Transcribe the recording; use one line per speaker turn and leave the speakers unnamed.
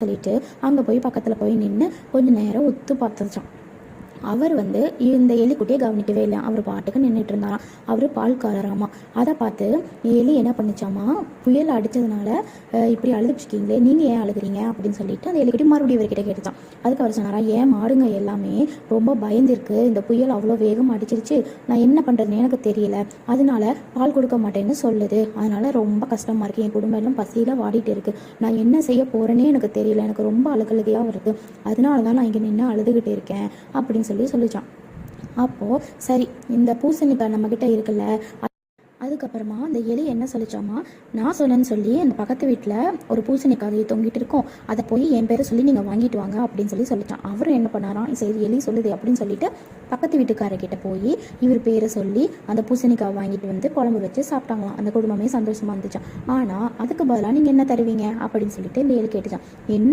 சொல்லிட்டு அங்கே போய் பக்கத்தில் போய் நின்று கொஞ்சம் நேரம் ஒத்து பார்த்துச்சான். அவர் இந்த எலிக்குட்டியை கவனிக்கவே இல்லை. அவர் பாட்டுக்கு நின்றுட்டு இருந்தாராம். அவர் பால்காரராமா. அதை பார்த்து எலி என்ன பண்ணிச்சாமா, புயல் அடித்ததுனால இப்படி அழுதுச்சிருக்கீங்களே, நீங்கள் ஏன் அழுகுறீங்க அப்படின்னு சொல்லிட்டு அந்த எலிக்குட்டி மறுபடியும் இவர்கிட்ட கேட்டுச்சான். அதுக்கு அவர் சொன்னாரா, ஏன் மாடுங்க எல்லாமே ரொம்ப பயந்துருக்கு, இந்த புயல் அவ்வளோ வேகம் அடிச்சிருச்சு, நான் என்ன பண்ணுறதுன்னு எனக்கு தெரியல, அதனால பால் கொடுக்க மாட்டேன்னு சொல்லுது, அதனால ரொம்ப கஷ்டமாக இருக்குது, என் குடும்பம் எல்லாம் பசியில் வாடிட்டு இருக்கு, நான் என்ன செய்ய போகிறேன்னே எனக்கு தெரியல, எனக்கு ரொம்ப அழுகழுகையாக வருது, அதனால தான் நான் இங்கே நின்று அழுதுகிட்டு இருக்கேன் அப்படின்னு சொல்லிச்சான். அப்போது சரி, இந்த பூசணிக்காய் நம்மக்கிட்ட இருக்குல்ல, அதுக்கப்புறமா அந்த எலி என்ன சொல்லிச்சாமா, நான் சொன்னேன்னு சொல்லி அந்த பக்கத்து வீட்டில் ஒரு பூசணிக்காய் தொங்கிட்டு இருக்கோம், அதை போய் என் பேரை சொல்லி நீங்கள் வாங்கிட்டு வாங்க அப்படின்னு சொல்லிச்சான். அவரும் என்ன பண்ணாராம், சரி எலி சொல்லுது அப்படின்னு சொல்லிட்டு பக்கத்து வீட்டுக்காரர்கிட்ட போய் இவர் பேரை சொல்லி அந்த பூசணிக்காய் வாங்கிட்டு குழம்பு வச்சு சாப்பிட்டாங்களாம். அந்த குடும்பமே சந்தோஷமாக இருந்துச்சான். ஆனால் அதுக்கு பதிலாக நீங்கள் என்ன தருவீங்க அப்படின்னு சொல்லிட்டு இந்த எலி கேட்டுச்சான். என்ன